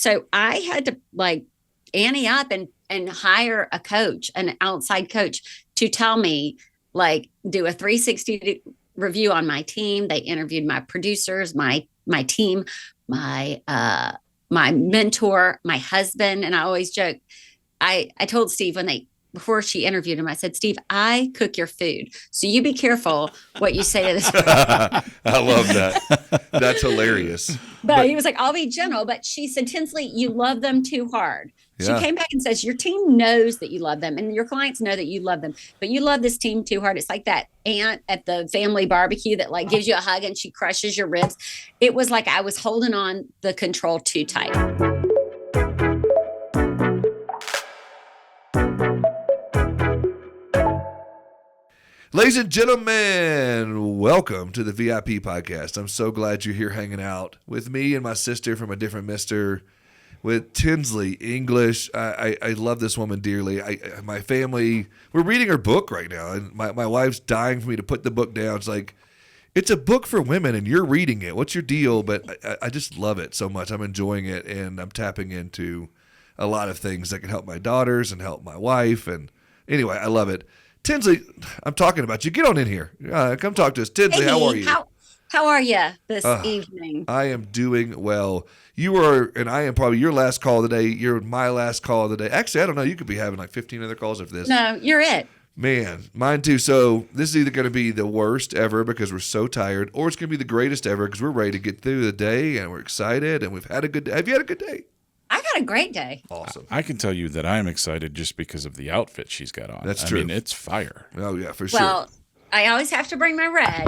So I had to like ante up and hire a coach, an outside coach, to tell me, like, do a 360 review on my team. They interviewed my producers, my team, my my mentor, my husband. And I always joke, I told Steve when they before she interviewed him, I said, Steve, I cook your food. So you be careful what you say to this. I love that. That's hilarious. But he was like, I'll be gentle. But she said, Tinsley, you love them too hard. She came back and says, your team knows that you love them and your clients know that you love them, but you love this team too hard. It's like that aunt at the family barbecue that like gives you a hug and she crushes your ribs. It was like I was holding on the control too tight. Ladies and gentlemen, welcome to the VIP podcast. I'm so glad you're here hanging out with me and my sister from a different mister, with Tinsley English. I love this woman dearly. My family, we're reading her book right now, and my wife's dying for me to put the book down. It's like, it's a book for women, and you're reading it. What's your deal? But I just love it so much. I'm enjoying it, and I'm tapping into a lot of things that can help my daughters and help my wife. And anyway, I love it. Tinsley, I'm talking about you. Get on in here. Come talk to us. Tinsley, Hey, how are you? How are you this evening? I am doing well. You are, and I am probably your last call of the day. You're my last call of the day. Actually, I don't know. You could be having like 15 other calls after this. No, you're it. Man, mine too. So this is either going to be the worst ever because we're so tired, or it's going to be the greatest ever because we're ready to get through the day and we're excited and we've had a good day. Have you had a good day? I've had a great day. Awesome. I can tell you that I'm excited just because of the outfit she's got on. That's true. I mean, it's fire. Oh yeah, for sure. Well, I always have to bring my red.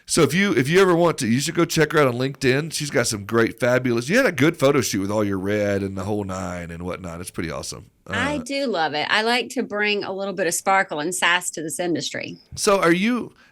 So if you ever want to, you should go check her out on LinkedIn. She's got some great, fabulous. You had a good photo shoot with all your red and the whole nine and whatnot. It's pretty awesome. I do love it. I like to bring a little bit of sparkle and sass to this industry. So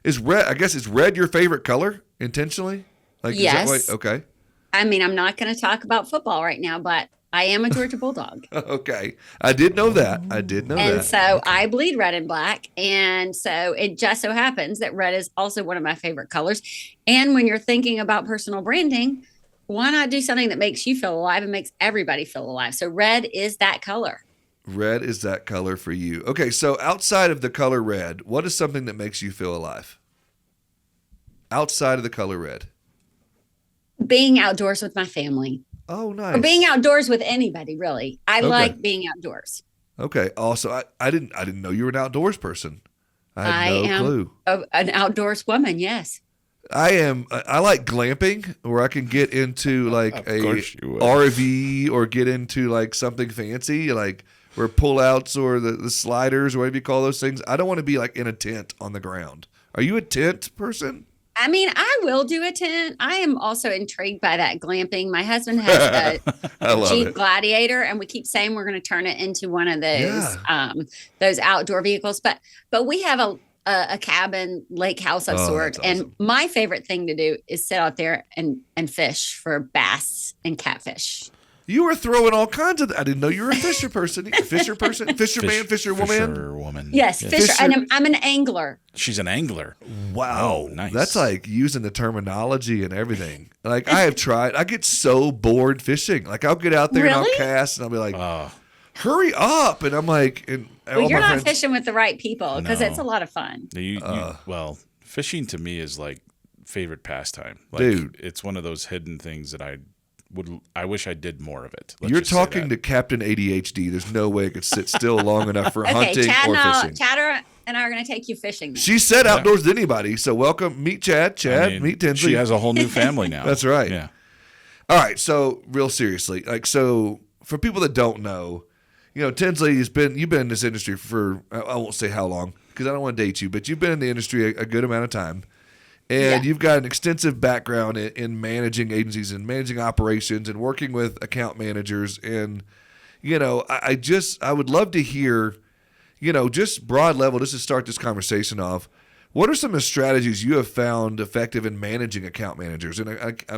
is red? I guess is red your favorite color intentionally? Like yes. Is that why, okay. I mean, I'm not going to talk about football right now, but I am a Georgia Bulldog. Okay. I did know that. And so I bleed red and black. And so it just so happens that red is also one of my favorite colors. And when you're thinking about personal branding, why not do something that makes you feel alive and makes everybody feel alive? So red is that color. Red is that color for you. Okay. So outside of the color red, what is something that makes you feel alive? Outside of the color red. Being outdoors with my family. Oh, nice. Or being outdoors with anybody, really. I like being outdoors. Okay. Also, I didn't know you were an outdoors person. I had no clue. An outdoors woman, yes. I like glamping, where I can get into like a RV or get into like something fancy, like where pullouts or the sliders or whatever you call those things. I don't want to be like in a tent on the ground. Are you a tent person? I mean, I will do a tent. I am also intrigued by that glamping. My husband has a Jeep Gladiator, and we keep saying we're going to turn it into one of those outdoor vehicles. But we have a cabin, lake house of sorts. Awesome. And my favorite thing to do is sit out there and fish for bass and catfish. You were throwing all kinds of. I didn't know you were a fisher person. Fisherman, fisherwoman. Yes, fisher. And I'm an angler. She's an angler. Wow, nice. That's like using the terminology and everything. Like I have tried. I get so bored fishing. Like I'll get out there and I'll cast and I'll be like, "Hurry up!" And I'm like, well, you're not fishing with the right people because it's a lot of fun. Well, fishing to me is like favorite pastime. Like, dude, it's one of those hidden things that I wish I did more of it. You're talking to Captain ADHD. There's no way I could sit still long enough for hunting or fishing. Chad and I are going to take you fishing. Then. She said outdoors to anybody. So welcome. Meet Chad. Meet Tinsley. She has a whole new family now. That's right. Yeah. All right. So real seriously, so for people that don't know, Tinsley you've been in this industry for, I won't say how long because I don't want to date you, but you've been in the industry a good amount of time. And you've got an extensive background in managing agencies and managing operations and working with account managers. And, I would love to hear, just broad level, just to start this conversation off, what are some of the strategies you have found effective in managing account managers and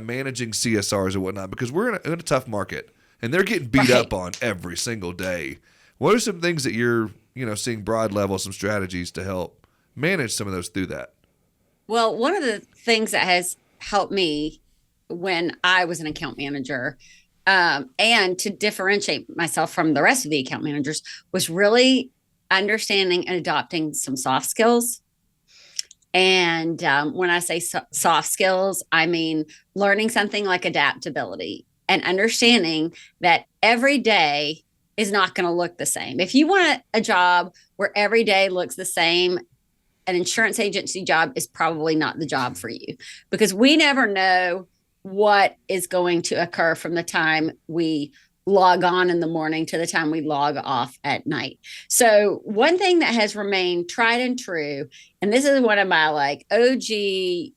managing CSRs and whatnot? Because we're in a tough market and they're getting beat up on every single day. What are some things that you're, seeing broad level, some strategies to help manage some of those through that? Well, one of the things that has helped me when I was an account manager And to differentiate myself from the rest of the account managers was really understanding and adopting some soft skills. And when I say soft skills, I mean learning something like adaptability and understanding that every day is not going to look the same. If you want a job where every day looks the same, an insurance agency job is probably not the job for you, because we never know what is going to occur from the time we log on in the morning to the time we log off at night. So one thing that has remained tried and true, and this is one of my like OG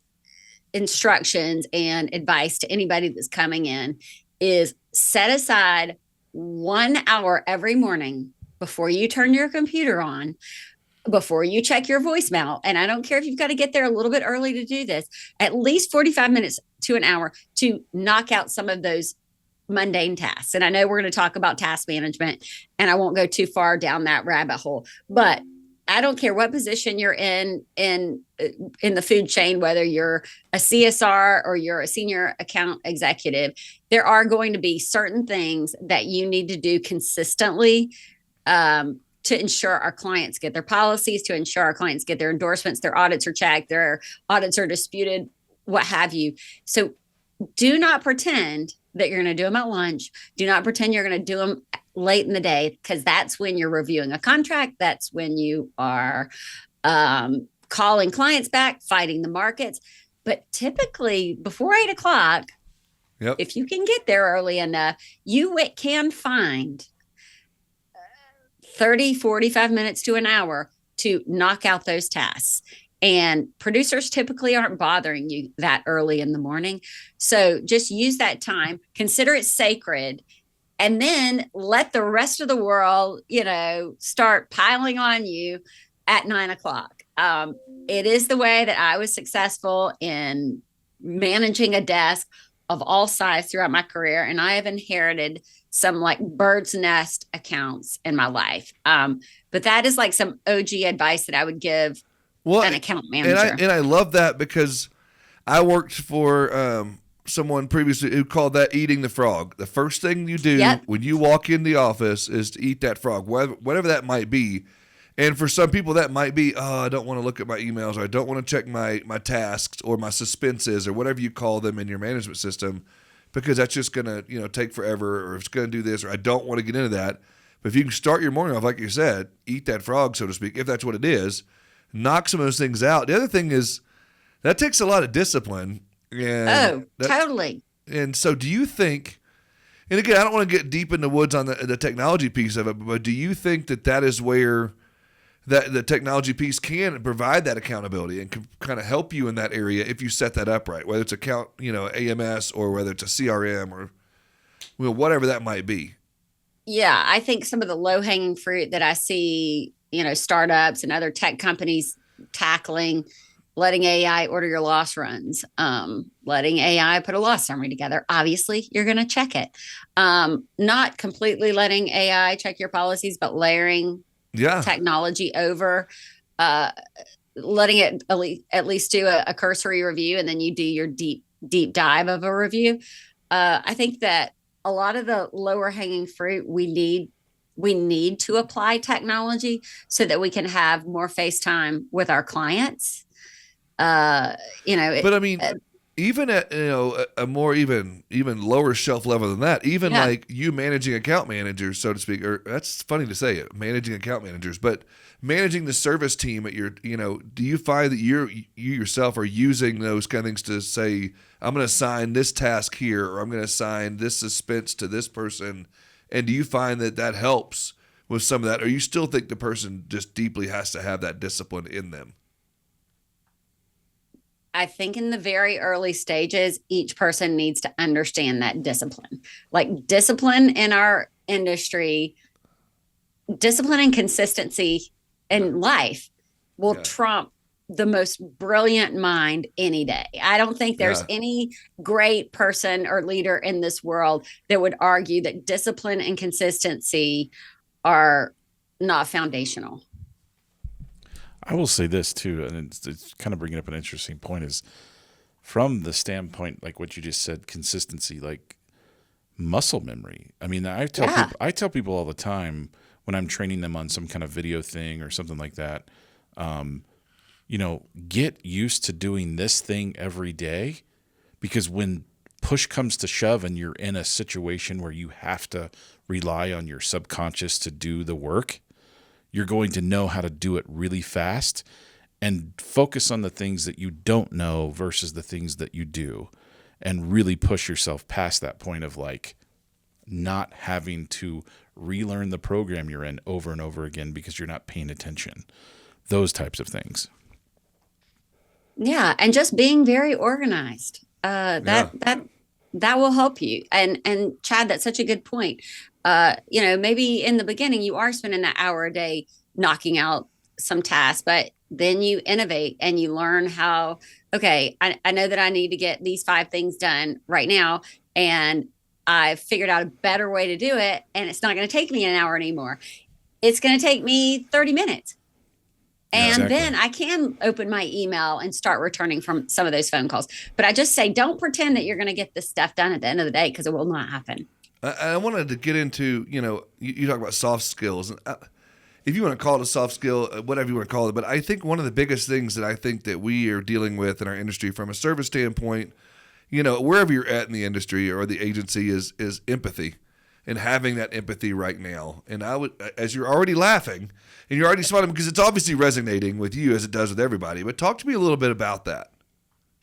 instructions and advice to anybody that's coming in, is set aside 1 hour every morning before you turn your computer on, before you check your voicemail. And I don't care if you've got to get there a little bit early to do this, at least 45 minutes to an hour to knock out some of those mundane tasks. And I know we're going to talk about task management, and I won't go too far down that rabbit hole, but I don't care what position you're in the food chain, whether you're a CSR or you're a senior account executive, there are going to be certain things that you need to do consistently, to ensure our clients get their policies, to ensure our clients get their endorsements, their audits are checked, their audits are disputed, what have you. So do not pretend that you're going to do them at lunch. Do not pretend you're going to do them late in the day, because that's when you're reviewing a contract. That's when you are calling clients back, fighting the markets. But typically before 8 o'clock, Yep. if you can get there early enough, you can find 30, 45 minutes to an hour to knock out those tasks. And producers typically aren't bothering you that early in the morning. So just use that time, consider it sacred, and then let the rest of the world, start piling on you at 9 o'clock. It is the way that I was successful in managing a desk of all size throughout my career. And I have inherited some like bird's nest accounts in my life. But that is like some OG advice that I would give an account manager. And I love that, because I worked for someone previously who called that eating the frog. The first thing you do when you walk in the office is to eat that frog, whatever that might be. And for some people that might be, I don't want to look at my emails, or I don't want to check my tasks or my suspenses or whatever you call them in your management system, because that's just going to take forever, or it's going to do this, or I don't want to get into that. But if you can start your morning off, like you said, eat that frog, so to speak, if that's what it is, knock some of those things out. The other thing is that takes a lot of discipline. And totally. And so do you think, and again, I don't want to get deep in the woods on the technology piece of it, but do you think that is where that the technology piece can provide that accountability and can kind of help you in that area if you set that up right, whether it's account, AMS, or whether it's a CRM, or whatever that might be? Yeah, I think some of the low-hanging fruit that I see, startups and other tech companies tackling, letting AI order your loss runs, letting AI put a loss summary together. Obviously, you're going to check it. Not completely letting AI check your policies, but layering technology over, letting it at least do a cursory review, and then you do your deep dive of a review. I think that a lot of the lower hanging fruit, we need to apply technology so that we can have more face time with our clients. But I mean, even at a more even lower shelf level than that, even like you managing account managers, so to speak, or that's funny to say it, managing account managers, but managing the service team at your, do you find that you yourself are using those kind of things to say, I'm going to assign this task here, or I'm going to assign this suspense to this person? And do you find that helps with some of that, or you still think the person just deeply has to have that discipline in them? I think in the very early stages, each person needs to understand that discipline. Like discipline in our industry, discipline and consistency in life will trump the most brilliant mind any day. I don't think there's any great person or leader in this world that would argue that discipline and consistency are not foundational. I will say this too, and it's kind of bringing up an interesting point, is from the standpoint, like what you just said, consistency. Like muscle memory. I mean, Yeah. I tell people all the time when I'm training them on some kind of video thing or something like that, get used to doing this thing every day, because when push comes to shove and you're in a situation where you have to rely on your subconscious to do the work, you're going to know how to do it really fast and focus on the things that you don't know versus the things that you do, and really push yourself past that point of like not having to relearn the program you're in over and over again because you're not paying attention. Those types of things. Yeah, and just being very organized. Yeah. That will help you. And Chad, that's such a good point. Maybe in the beginning you are spending that hour a day knocking out some tasks, but then you innovate and you learn how, okay, I know that I need to get these 5 things done right now. And I've figured out a better way to do it. And it's not going to take me an hour anymore. It's going to take me 30 minutes. Yeah, And exactly. then I can open my email and start returning from some of those phone calls. But I just say, don't pretend that you're going to get this stuff done at the end of the day, because it will not happen. I wanted to get into, you talk about soft skills. If you want to call it a soft skill, whatever you want to call it, but I think one of the biggest things that I think that we are dealing with in our industry from a service standpoint, wherever you're at in the industry or the agency, is empathy, and having that empathy right now. And I would, as you're already laughing and you're already smiling because it's obviously resonating with you as it does with everybody, but talk to me a little bit about that.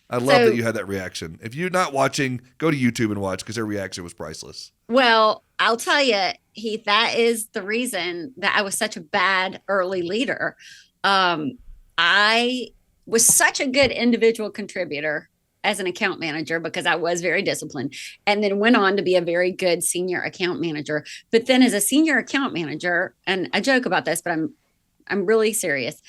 I love that you had that reaction. If you're not watching, go to YouTube and watch, because her reaction was priceless. Well, I'll tell you, Heath, that is the reason that I was such a bad early leader. I was such a good individual contributor as an account manager because I was very disciplined, and then went on to be a very good senior account manager. But then as a senior account manager, and I joke about this, but I'm really serious.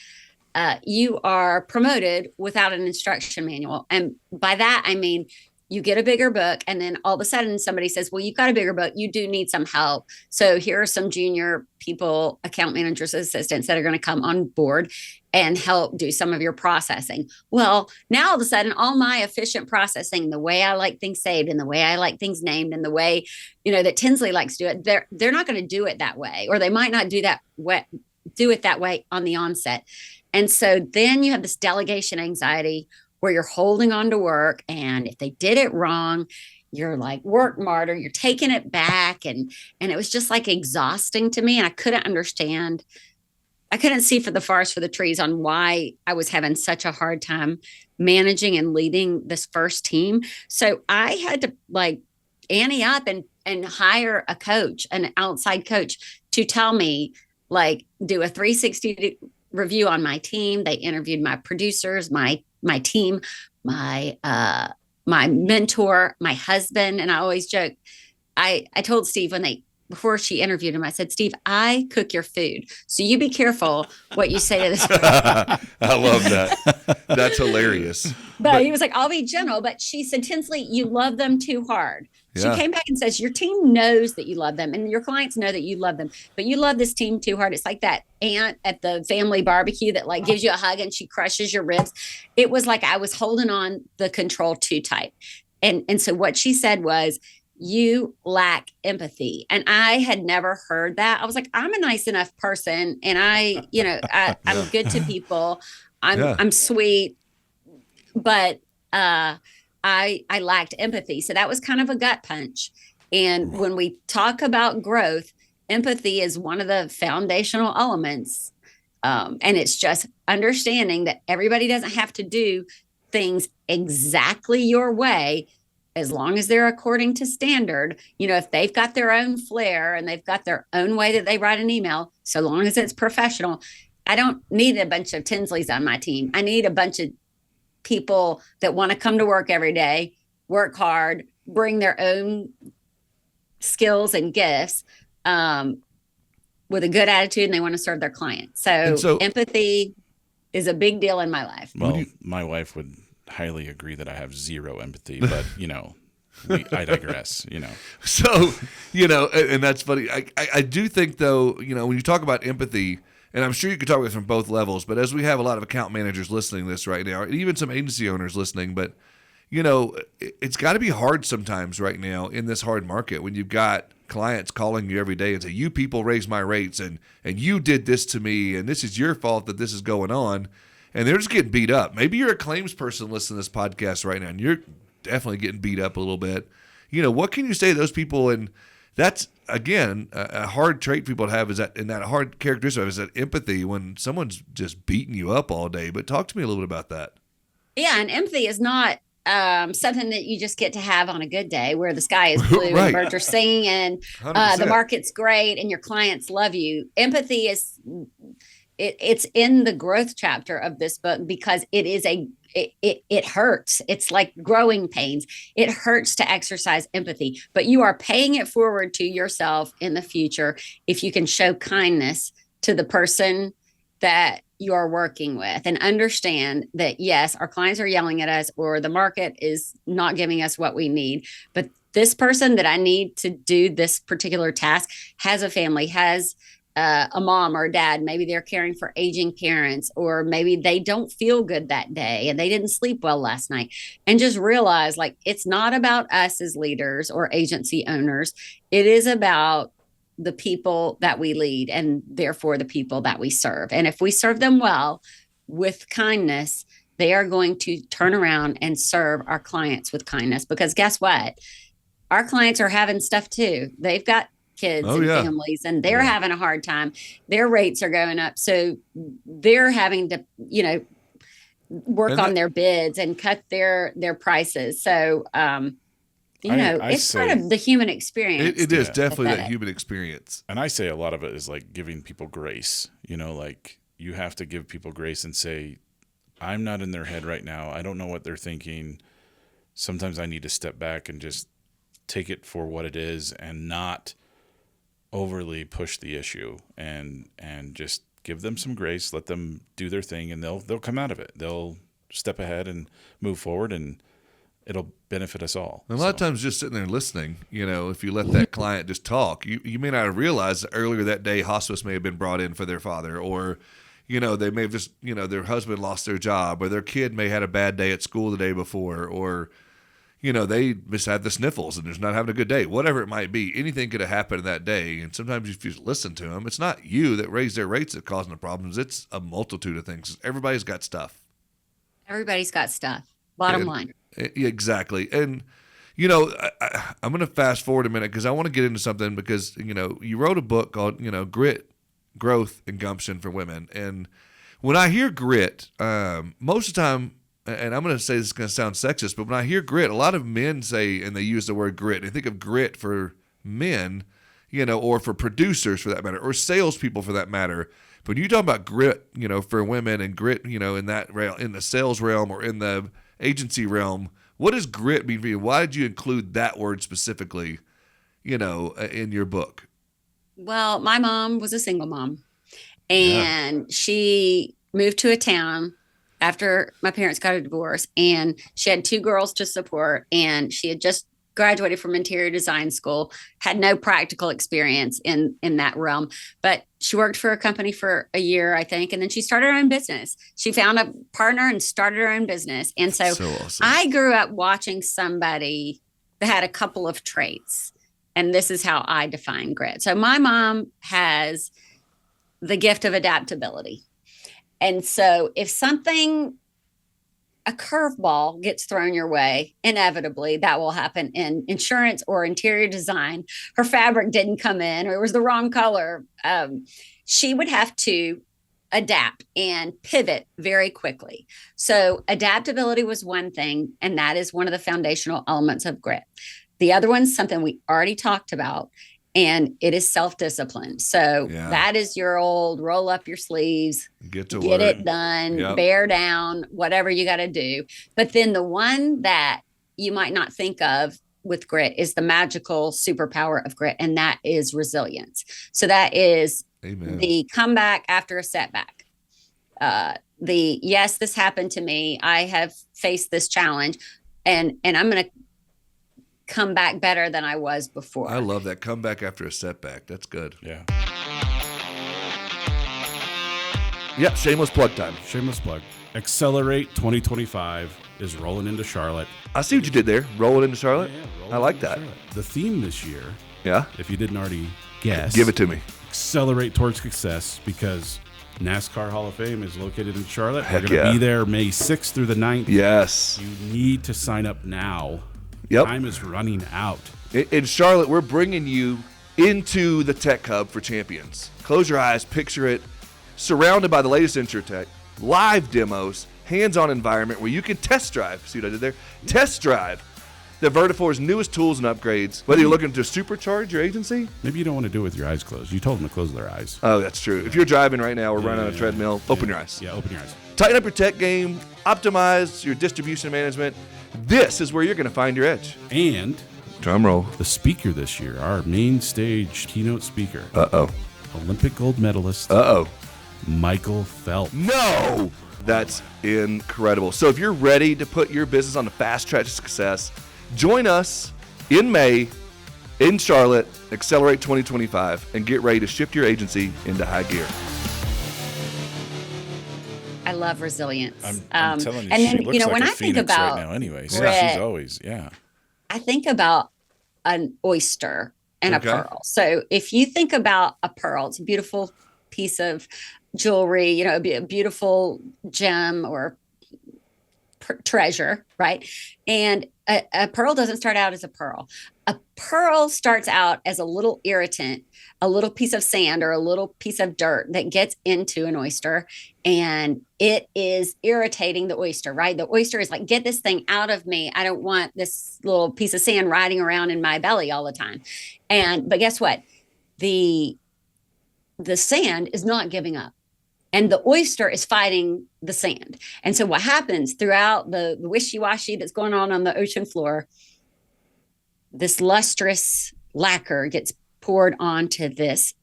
You are promoted without an instruction manual. And by that, I mean, you get a bigger book, and then all of a sudden somebody says, well, you've got a bigger book. You do need some help. So here are some junior people, account managers, assistants that are going to come on board and help do some of your processing. Well, now all of a sudden, all my efficient processing, the way I like things saved and the way I like things named and the way, that Tinsley likes to do it, they're not going to do it that way, or they might not do it that way on the onset. And so then you have this delegation anxiety where you're holding on to work, and if they did it wrong, you're like work martyr, you're taking it back. And it was just like exhausting to me. And I couldn't see for the forest for the trees on why I was having such a hard time managing and leading this first team. So I had to like ante up and hire a coach, an outside coach, to tell me, like, do a 360 review on my team. They interviewed my producers, my team, my mentor, my husband. And I always joke, I told Steve before she interviewed him, I said, Steve, I cook your food, so you be careful what you say to this. I love that. That's hilarious. But he was like, I'll be gentle. But she said, Tinsley, you love them too hard. Yeah. She came back and says, your team knows that you love them and your clients know that you love them, but you love this team too hard. It's like that aunt at the family barbecue that like gives you a hug and she crushes your ribs. It was like I was holding on the control too tight. And so what she said was, you lack empathy. And I had never heard that. I was like, I'm a nice enough person, and I'm good to people. I'm sweet, but I lacked empathy. So that was kind of a gut punch. And when we talk about growth, empathy is one of the foundational elements. And it's just understanding that everybody doesn't have to do things exactly your way, as long as they're according to standard. If they've got their own flair and they've got their own way that they write an email, so long as it's professional. I don't need a bunch of Tinsleys on my team. I need a bunch of people that want to come to work every day, work hard, bring their own skills and gifts, with a good attitude, and they want to serve their clients. So empathy is a big deal in my life. Well, my wife would highly agree that I have zero empathy, but I digress. So and that's funny. I do think though, when you talk about empathy, and I'm sure you could talk about it from both levels, but as we have a lot of account managers listening to this right now, and even some agency owners listening, but it's got to be hard sometimes right now in this hard market when you've got clients calling you every day and say, you people raised my rates and you did this to me and this is your fault that this is going on. And they're just getting beat up. Maybe you're a claims person listening to this podcast right now and you're definitely getting beat up a little bit. What can you say to those people? And that's, again, a hard trait people have is that, and that hard characteristic is that empathy when someone's just beating you up all day. But talk to me a little bit about that. Yeah, and empathy is not something that you just get to have on a good day where the sky is blue Right. and birds are singing and the market's great and your clients love you. Empathy is it's in the growth chapter of this book because it hurts. It's like growing pains. It hurts to exercise empathy, but you are paying it forward to yourself in the future if you can show kindness to the person that you are working with and understand that, yes, our clients are yelling at us or the market is not giving us what we need. But this person that I need to do this particular task has a family, has a mom or a dad. Maybe they're caring for aging parents, or maybe they don't feel good that day and they didn't sleep well last night. And just realize, like, it's not about us as leaders or agency owners. It is about the people that we lead and therefore the people that we serve. And if we serve them well with kindness, they are going to turn around and serve our clients with kindness, because guess what? Our clients are having stuff too. They've got kids and families and they're having a hard time. Their rates are going up. So they're having to, work on their bids and cut their prices. So, it's part of the human experience. It is definitely that human experience. And I say a lot of it is like giving people grace. Like you have to give people grace and say, I'm not in their head right now. I don't know what they're thinking. Sometimes I need to step back and just take it for what it is and not overly push the issue and just give them some grace, let them do their thing, and they'll come out of it. They'll step ahead and move forward, and it'll benefit us all. And a lot of times just sitting there listening, if you let that client just talk, you may not have realized that earlier that day hospice may have been brought in for their father, or, they may have just, their husband lost their job, or their kid may have had a bad day at school the day before, or, they just had the sniffles and just not having a good day. Whatever it might be, anything could have happened that day. And sometimes if you listen to them, it's not you that raised their rates that causing the problems. It's a multitude of things. Everybody's got stuff. Everybody's got stuff. Bottom line. Exactly. And, I'm going to fast forward a minute because I want to get into something because, you wrote a book called, Grit, Growth, and Gumption for Women. And when I hear grit, most of the time, and I'm going to say this is going to sound sexist, but when I hear grit, a lot of men say, and they use the word grit, and think of grit for men, or for producers for that matter, or salespeople for that matter. But when you talk about grit, for women and grit, in that realm, in the sales realm or in the agency realm, what does grit mean for you? Why did you include that word specifically, in your book? Well, my mom was a single mom, and she moved to a town after my parents got a divorce, and she had 2 girls to support, and she had just graduated from interior design school, had no practical experience in that realm, but she worked for a company for a year, I think, and then she started her own business. She found a partner and started her own business. And so awesome. I grew up watching somebody that had a couple of traits, and this is how I define grit. So my mom has the gift of adaptability. And so if a curveball gets thrown your way, inevitably that will happen in insurance or interior design. Her fabric didn't come in, or it was the wrong color. She would have to adapt and pivot very quickly. So adaptability was one thing, and that is one of the foundational elements of grit. The other one's something we already talked about, and it is self-discipline. So that is your old roll up your sleeves, get it done, bear down, whatever you got to do. But then the one that you might not think of with grit is the magical superpower of grit, and that is resilience. So that is the comeback after a setback. Yes, this happened to me. I have faced this challenge, and I'm going to come back better than I was before. I love that. Come back after a setback. That's good. Yeah. Yep, shameless plug time. Shameless plug. Accelerate 2025 is rolling into Charlotte. I see what you did there. Roll it into Charlotte. rolling I like into that. Charlotte. The theme this year, Yeah. if you didn't already guess, Give it to me. Accelerate towards success, because NASCAR Hall of Fame is located in Charlotte. Heck We're going to yeah. be there May 6th through the 9th. Yes. You need to sign up now. Yep. Time is running out. In Charlotte, we're bringing you into the tech hub for champions. Close your eyes, picture it, surrounded by the latest InsurTech, live demos, hands-on environment where you can test drive. See what I did there? Test drive the Vertafore's newest tools and upgrades. Whether you're looking to supercharge your agency. Maybe you don't want to do it with your eyes closed. You told them to close their eyes. Oh, that's true. If you're driving right now or running on a treadmill, open your eyes. Yeah, open your eyes. Tighten up your tech game, optimize your distribution management. This is where you're going to find your edge. And Drum roll. the speaker this year, our main stage keynote speaker, Uh-oh. Olympic gold medalist, Uh-oh. Michael Phelps. No! That's incredible. So if you're ready to put your business on the fast track to success, join us in May in Charlotte, Accelerate 2025, and get ready to shift your agency into high gear. I love resilience. I'm telling you, and she then, looks like when a I think phoenix about right now anyway. So grit, she's always, I think about an oyster and Okay. a pearl. So if you think about a pearl, it's a beautiful piece of jewelry, a beautiful gem or treasure, right? And a pearl doesn't start out as a pearl. A pearl starts out as a little irritant, a little piece of sand or a little piece of dirt that gets into an oyster, and it is irritating the oyster, right? The oyster is like, get this thing out of me. I don't want this little piece of sand riding around in my belly all the time. But guess what? The sand is not giving up. And the oyster is fighting the sand. And so what happens throughout the wishy-washy that's going on the ocean floor, this lustrous lacquer gets poured onto this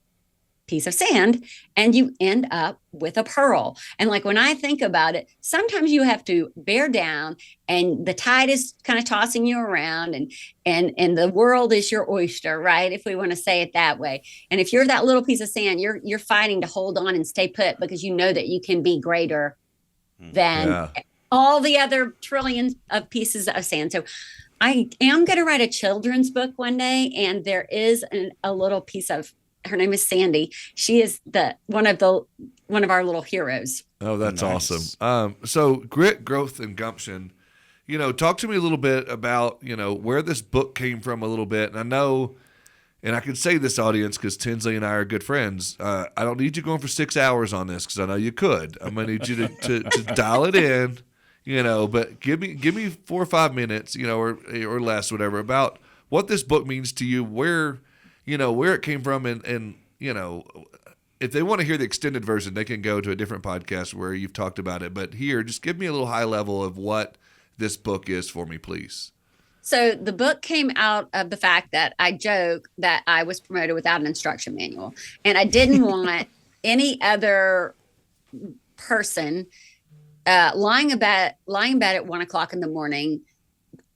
piece of sand, and you end up with a pearl. And like when I think about it, sometimes you have to bear down, and the tide is kind of tossing you around, and the world is your oyster, right? If we want to say it that way. And if you're that little piece of sand, you're fighting to hold on and stay put, because you know that you can be greater than all the other trillions of pieces of sand. So I am going to write a children's book one day, and there is a little piece of, her name is Sandy. She is one of our little heroes. Oh, that's Nice. awesome. So grit, growth, and gumption. Talk to me a little bit about, where this book came from a little bit. And I know, and I can say this, audience, because Tinsley and I are good friends. I don't need you going for 6 hours on this, because I know you could. I'm going to need you to dial it in, but give me 4 or 5 minutes, or less, whatever, about what this book means to you, where it came from, and if they want to hear the extended version, they can go to a different podcast where you've talked about it. But here, just give me a little high level of what this book is for me, please. So the book came out of the fact that I joke that I was promoted without an instruction manual, and I didn't want any other person lying in bed at 1 o'clock in the morning,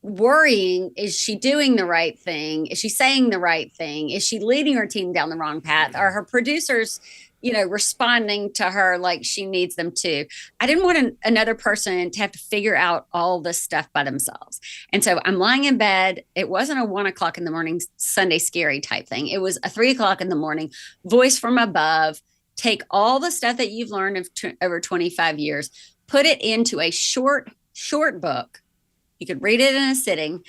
worrying, is she doing the right thing? Is she saying the right thing? Is she leading her team down the wrong path? Are her producers, responding to her like she needs them to? I didn't want another person to have to figure out all this stuff by themselves. And so I'm lying in bed. It wasn't a 1 o'clock in the morning Sunday scary type thing. It was a 3 o'clock in the morning voice from above. Take all the stuff that you've learned over 25 years, put it into a short book. You could read it in a sitting,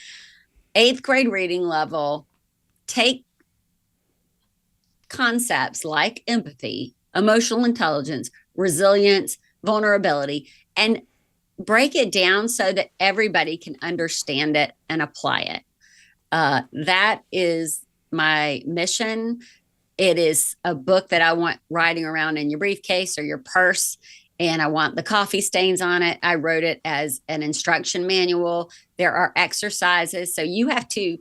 8th grade reading level. Take concepts like empathy, emotional intelligence, resilience, vulnerability, and break it down so that everybody can understand it and apply it. That is my mission. It is a book that I want riding around in your briefcase or your purse, and I want the coffee stains on it. I wrote it as an instruction manual. There are exercises. So you have to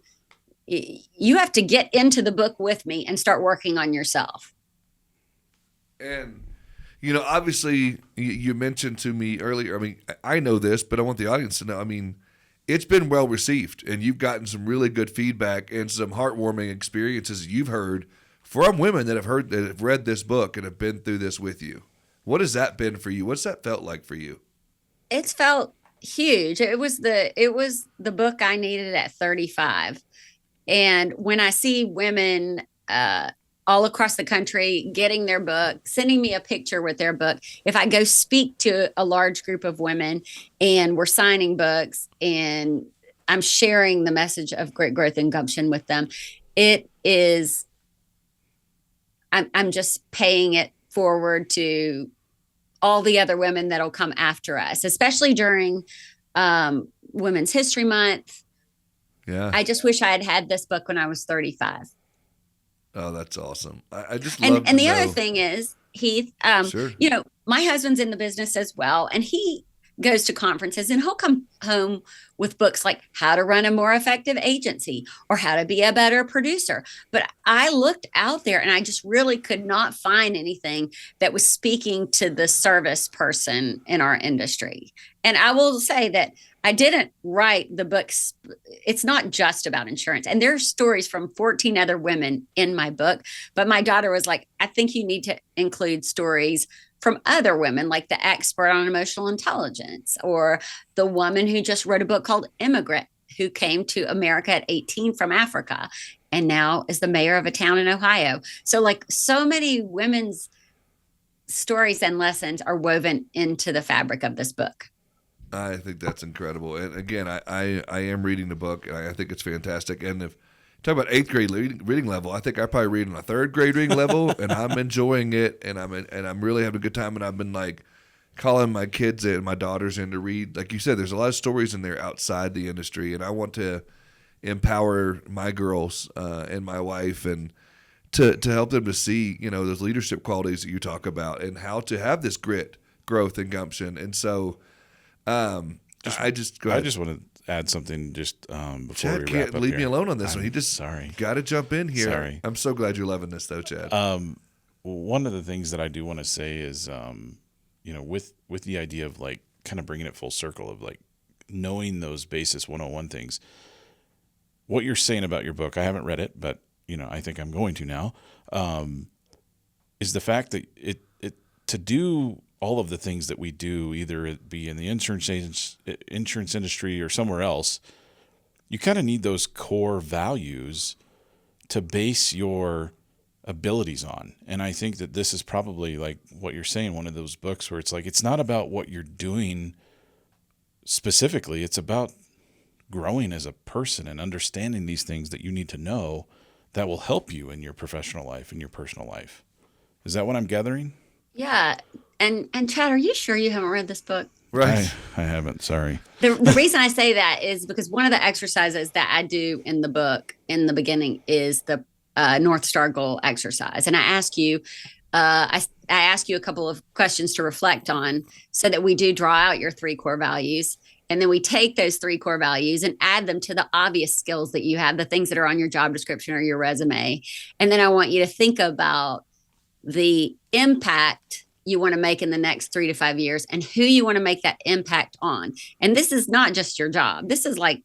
get into the book with me and start working on yourself. And, obviously you mentioned to me earlier, I mean, I know this, but I want the audience to know, I mean, it's been well received, and you've gotten some really good feedback and some heartwarming experiences you've heard from women that have read this book and have been through this with you. What has that been for you? What's that felt like for you? It's felt huge. It was the book I needed at 35. And when I see women all across the country getting their book, sending me a picture with their book, if I go speak to a large group of women and we're signing books and I'm sharing the message of great growth and gumption with them, it is, I'm just paying it forward to all the other women that'll come after us, especially during Women's History Month. Yeah. I just wish I had had this book when I was 35. Oh, that's awesome. I just And love to and the know. other thing is, Heath, Sure. my husband's in the business as well, and he goes to conferences and he'll come home with books like How to Run a More Effective Agency or How to Be a Better Producer. But I looked out there and I just really could not find anything that was speaking to the service person in our industry. And I will say that I didn't write the books. It's not just about insurance. And there are stories from 14 other women in my book. But my daughter was like, I think you need to include stories from other women, like the expert on emotional intelligence or the woman who just wrote a book called Immigrant, who came to America at 18 from Africa and now is the mayor of a town in Ohio. So like so many women's stories and lessons are woven into the fabric of this book. I think that's incredible. And again, I am reading the book, and I think it's fantastic. And if talk about eighth grade reading level, I think I probably read on a third grade reading level, and I'm enjoying it, and I'm really having a good time. And I've been like calling my kids and my daughters in to read. Like you said, there's a lot of stories in there outside the industry, and I want to empower my girls and my wife and to help them to see those leadership qualities that you talk about and how to have this grit, growth, and gumption. And so. I just want to add something just before Chad we wrap can't up leave here. me alone on this one. He I'm just sorry. got to jump in here. Sorry. I'm so glad you're loving this though, Chad. One of the things that I do want to say is, with the idea of like kind of bringing it full circle of like knowing those basis 101 things. What you're saying about your book, I haven't read it, but I think I'm going to now. Is the fact that it to do all of the things that we do, either it be in the insurance industry or somewhere else, you kind of need those core values to base your abilities on. And I think that this is probably like what you're saying, one of those books where it's like, it's not about what you're doing specifically. It's about growing as a person and understanding these things that you need to know that will help you in your professional life and your personal life. Is that what I'm gathering? Yeah. And Chad, are you sure you haven't read this book? Right. I haven't. Sorry. The reason I say that is because one of the exercises that I do in the book in the beginning is the North Star goal exercise. And I ask you, I ask you a couple of questions to reflect on so that we do draw out your 3 core values. And then we take those 3 core values and add them to the obvious skills that you have, the things that are on your job description or your resume. And then I want you to think about the impact you want to make in the next 3 to 5 years and who you want to make that impact on. And this is not just your job. This is like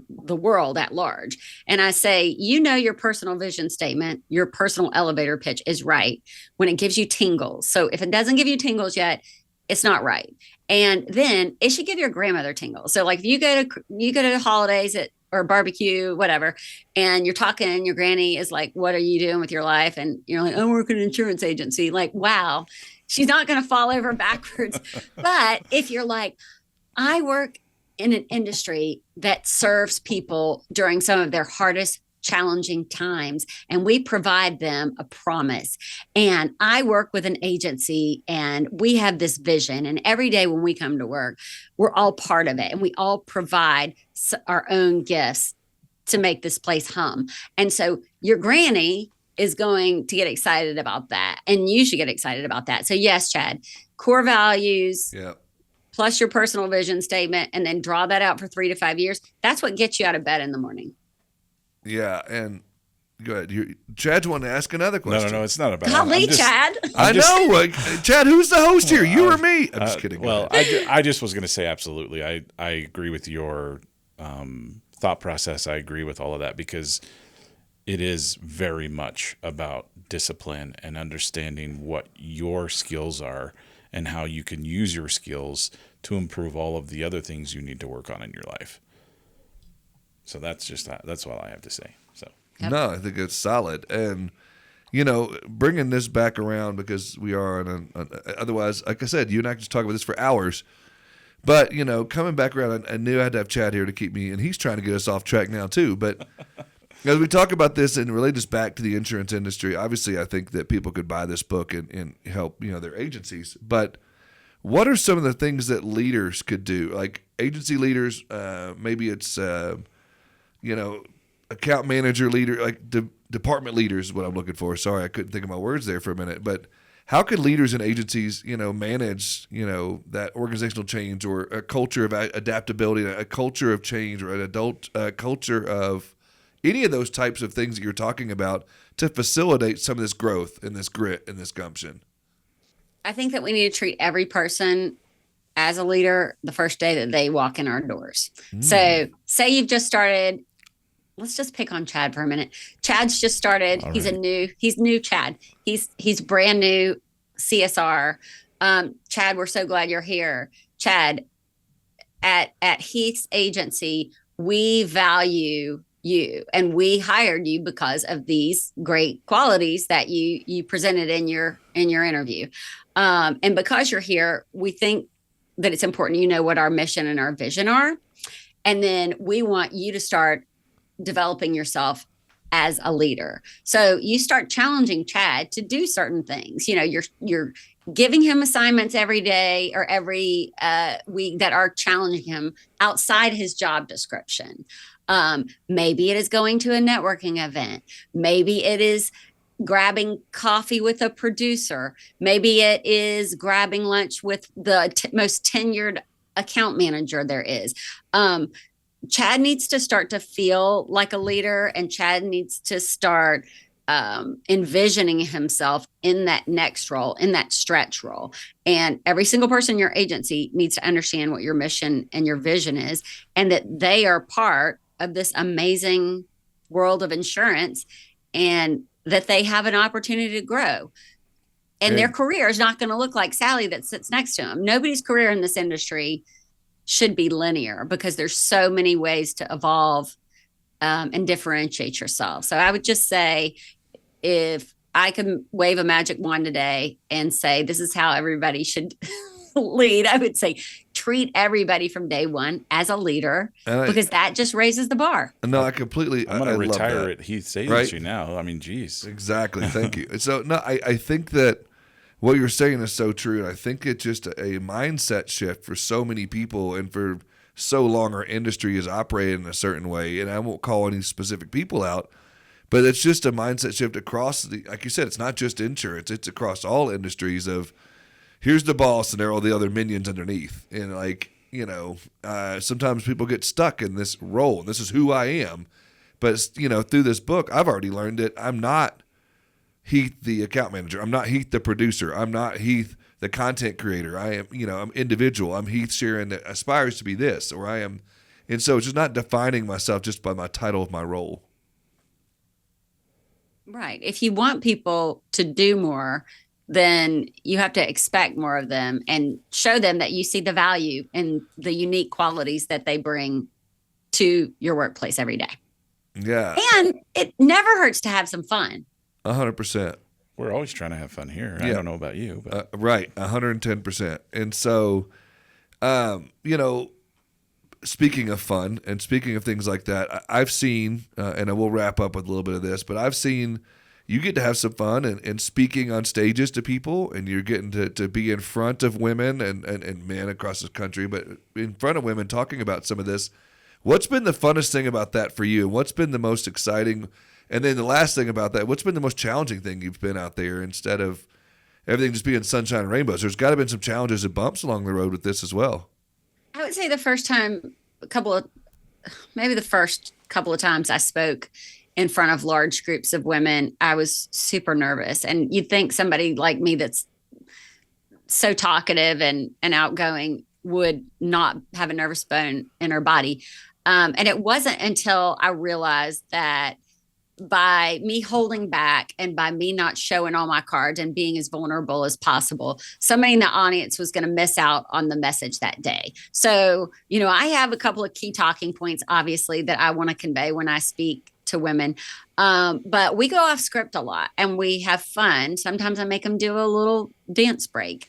the world at large. And I say, your personal vision statement, your personal elevator pitch is right when it gives you tingles. So if it doesn't give you tingles yet, it's not right. And then it should give your grandmother tingles. So like if you go to holidays or barbecue, whatever, and you're talking, your granny is like, what are you doing with your life? And you're like, I work in an insurance agency. Like, wow, she's not going to fall over backwards. But if you're like, I work in an industry that serves people during some of their hardest, challenging times, and we provide them a promise. And I work with an agency and we have this vision. And every day when we come to work, we're all part of it. And we all provide our own gifts to make this place hum. And so your granny is going to get excited about that. And you should get excited about that. So yes, Chad, core values. Yeah. Plus your personal vision statement, and then draw that out for 3 to 5 years. That's what gets you out of bed in the morning. Yeah, and go ahead. Chad's wanting to ask another question. No, it's not about Golly, Chad. I know. Like, Chad, who's the host here? You or me? I'm just kidding. Well, I just was going to say absolutely. I agree with your thought process. I agree with all of that because it is very much about discipline and understanding what your skills are and how you can use your skills to improve all of the other things you need to work on in your life. So that's all I have to say. So Yep. No, I think it's solid. And, bringing this back around, because we are otherwise, like I said, you and I could just talk about this for hours. But, coming back around, I knew I had to have Chad here to keep me, and he's trying to get us off track now too. But as we talk about this and relate this back to the insurance industry, obviously I think that people could buy this book and help, their agencies. But what are some of the things that leaders could do? Like agency leaders, maybe it's, account manager leader, like department leaders is what I'm looking for. Sorry, I couldn't think of my words there for a minute. But how could leaders and agencies, manage, that organizational change or a culture of adaptability, a culture of change, or an adult culture of any of those types of things that you're talking about to facilitate some of this growth and this grit and this gumption? I think that we need to treat every person as a leader the first day that they walk in our doors. So say you've just started, let's just pick on Chad for a minute. Chad's just started. All He's right. he's new Chad. He's brand new CSR. Chad, we're so glad you're here. Chad, at Heath's agency, we value you and we hired you because of these great qualities that you presented in your interview. And because you're here, we think that it's important you know what our mission and our vision are. And then we want you to start developing yourself as a leader. So you start challenging Chad to do certain things. You're giving him assignments every day or every week that are challenging him outside his job description. Maybe it is going to a networking event. Maybe it is grabbing coffee with a producer. Maybe it is grabbing lunch with the most tenured account manager there is. Chad needs to start to feel like a leader, and Chad needs to start envisioning himself in that next role, in that stretch role. And every single person in your agency needs to understand what your mission and your vision is, and that they are part of this amazing world of insurance, and that they have an opportunity to grow. And their career is not going to look like Sally that sits next to him. Nobody's career in this industry should be linear because there's so many ways to evolve and differentiate yourself. So I would just say, if I could wave a magic wand today and say, this is how everybody should lead, I would say, treat everybody from day one as a leader, because that just raises the bar. No, I completely. I'm going to retire it. at Heath's agency Right? now. I mean, geez. Exactly. Thank you. So no, I think that what you're saying is so true, and I think it's just a mindset shift for so many people, and for so long our industry is operating in a certain way. And I won't call any specific people out, but it's just a mindset shift across the. Like you said, it's not just insurance; it's across all industries. Of here's the boss, and there are all the other minions underneath, and sometimes people get stuck in this role. And this is who I am, but through this book, I've already learned that I'm not Heath the account manager. I'm not Heath the producer. I'm not Heath the content creator. I am, I'm individual. I'm Heath Sheeran that aspires to be this, or I am. And so it's just not defining myself just by my title of my role. Right. If you want people to do more, then you have to expect more of them and show them that you see the value and the unique qualities that they bring to your workplace every day. Yeah. And it never hurts to have some fun. 100%. We're always trying to have fun here. I don't know about you, but Right. 110%. And so, speaking of fun and speaking of things like that, I've seen, and I will wrap up with a little bit of this, but I've seen you get to have some fun and speaking on stages to people, and you're getting to be in front of women and men across the country, but in front of women talking about some of this. What's been the funnest thing about that for you? And what's been the most exciting? And then the last thing about that, what's been the most challenging thing you've been out there, instead of everything just being sunshine and rainbows? There's got to have been some challenges and bumps along the road with this as well. I would say the first couple of times I spoke in front of large groups of women, I was super nervous. And you'd think somebody like me that's so talkative and outgoing would not have a nervous bone in her body. And it wasn't until I realized that by me holding back and by me not showing all my cards and being as vulnerable as possible, somebody in the audience was going to miss out on the message that day. So, I have a couple of key talking points, obviously, that I want to convey when I speak to women. But we go off script a lot and we have fun. Sometimes I make them do a little dance break.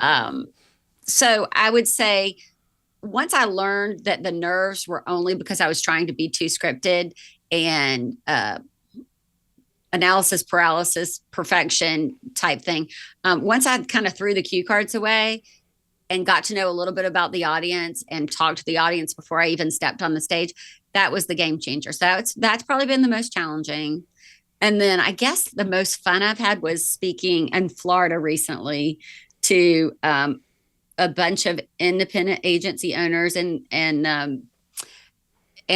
So I would say, once I learned that the nerves were only because I was trying to be too scripted and analysis paralysis, perfection type thing. Once I kind of threw the cue cards away and got to know a little bit about the audience and talked to the audience before I even stepped on the stage, that was the game changer. So that's probably been the most challenging. And then I guess the most fun I've had was speaking in Florida recently to a bunch of independent agency owners and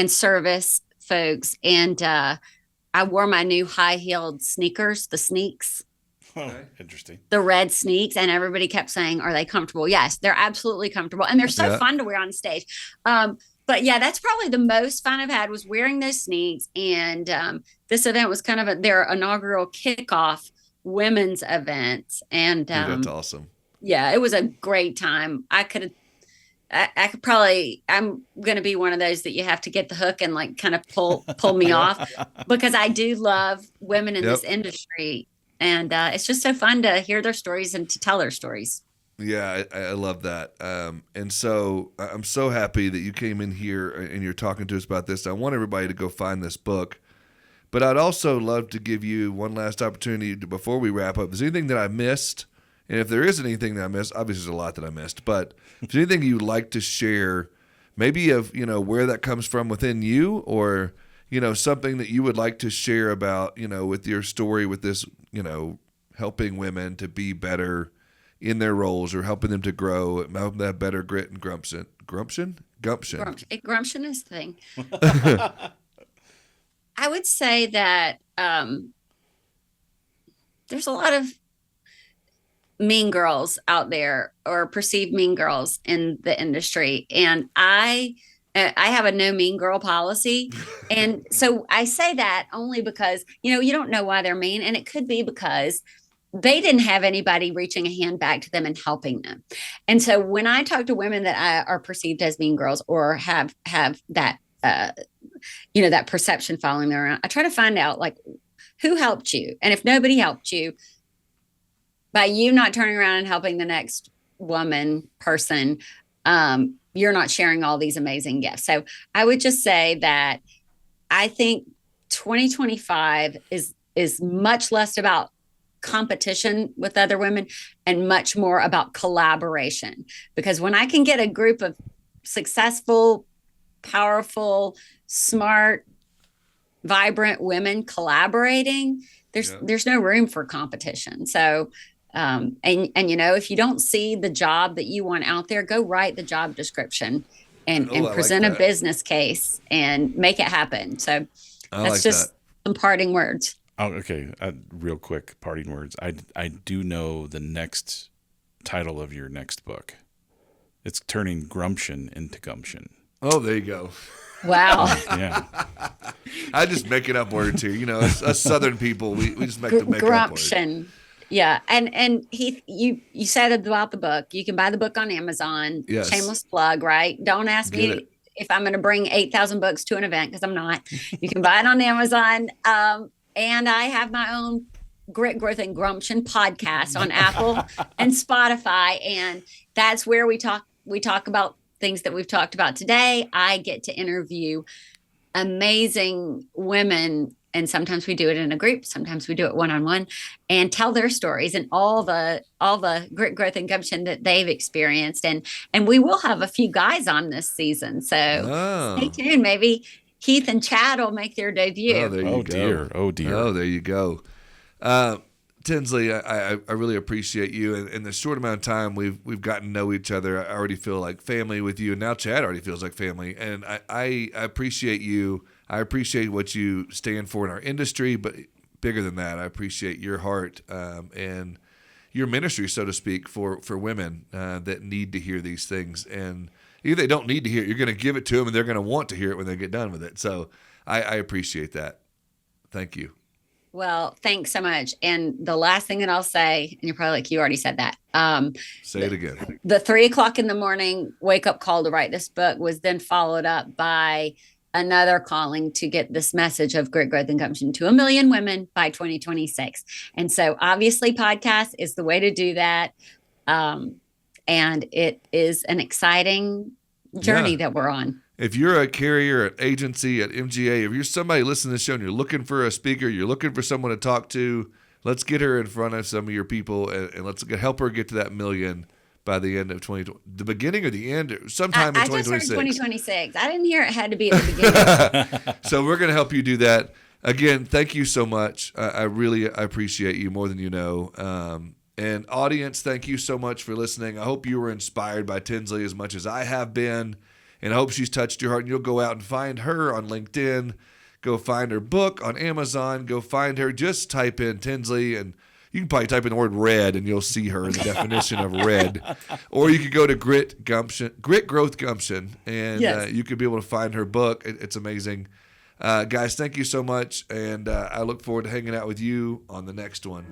service folks. And I wore my new high-heeled sneakers, the sneaks. Oh, interesting. The red sneaks, and everybody kept saying, "Are they comfortable?" Yes, they're absolutely comfortable, and they're so fun to wear on stage. But yeah, that's probably the most fun I've had, was wearing those sneaks. And this event was kind of their inaugural kickoff women's event, and Dude, that's awesome. Yeah, it was a great time. I could probably, I'm going to be one of those that you have to get the hook and like kind of pull me off, because I do love women in this industry. And it's just so fun to hear their stories and to tell their stories. Yeah, I love that. And so I'm so happy that you came in here and you're talking to us about this. I want everybody to go find this book. But I'd also love to give you one last opportunity before we wrap up. Is there anything that I missed? And if there is anything that I missed, obviously there's a lot that I missed, but if there's anything you'd like to share, maybe of, where that comes from within you, or, something that you would like to share about, with your story with this, helping women to be better in their roles, or helping them to grow, helping them have better grit and gumption. Gumption is the thing. I would say that there's a lot of mean girls out there, or perceived mean girls in the industry. And I have a no mean girl policy. And so I say that only because, you don't know why they're mean. And it could be because they didn't have anybody reaching a hand back to them and helping them. And so when I talk to women that are perceived as mean girls, or have that, that perception following them around, I try to find out, like, who helped you? And if nobody helped you, by you not turning around and helping the next person, you're not sharing all these amazing gifts. So I would just say that I think 2025 is much less about competition with other women and much more about collaboration. Because when I can get a group of successful, powerful, smart, vibrant women collaborating, there's no room for competition. So and if you don't see the job that you want out there, go write the job description and present a business case and make it happen. So that's just some parting words. Oh, okay. Real quick, parting words. I do know the next title of your next book. It's turning grumption into gumption. Oh, there you go. Wow. Yeah. I just making up words here. Us Southern people, we just make up words. Grumption. Yeah. And Heath, you said about the book. You can buy the book on Amazon. Yes. Shameless plug, right? Don't ask me if I'm going to bring 8,000 books to an event, because I'm not. You can buy it on Amazon. And I have my own Grit, Growth, and Grumption podcast on Apple and Spotify. And that's where we talk about things that we've talked about today. I get to interview amazing women, and sometimes we do it in a group, sometimes we do it one-on-one, and tell their stories and all the grit, growth, and gumption that they've experienced. And we will have a few guys on this season. So stay tuned. Maybe Keith and Chad will make their debut. Oh, there you go. Dear. Oh, dear. Oh, there you go. Tinsley, I really appreciate you. In the short amount of time we've gotten to know each other, I already feel like family with you. And now Chad already feels like family. And I appreciate you. I appreciate what you stand for in our industry. But bigger than that, I appreciate your heart and your ministry, so to speak, for women that need to hear these things. And if they don't need to hear it, you're going to give it to them, and they're going to want to hear it when they get done with it. So I appreciate that. Thank you. Well, thanks so much. And the last thing that I'll say, and you're probably like, you already said that. Say it again. The 3 o'clock in the morning wake up call to write this book was then followed up by another calling to get this message of grit, growth, and gumption to 1 million women by 2026. And so obviously podcast is the way to do that. And it is an exciting journey that we're on. If you're a carrier at agency, at MGA, if you're somebody listening to this show and you're looking for a speaker, you're looking for someone to talk to, let's get her in front of some of your people and let's help her get to that million by the end of 2020. The beginning or the end, sometime in 2026. I just heard 2026. I didn't hear it had to be at the beginning. So we're going to help you do that. Again, thank you so much. I really appreciate you more than you know. And audience, thank you so much for listening. I hope you were inspired by Tinsley as much as I have been. And I hope she's touched your heart. And you'll go out and find her on LinkedIn. Go find her book on Amazon. Go find her. Just type in Tinsley, and you can probably type in the word red, and you'll see her in the definition of red. Or you could go to Grit Growth Gumption, and you could be able to find her book. It's amazing. Guys, thank you so much. And I look forward to hanging out with you on the next one.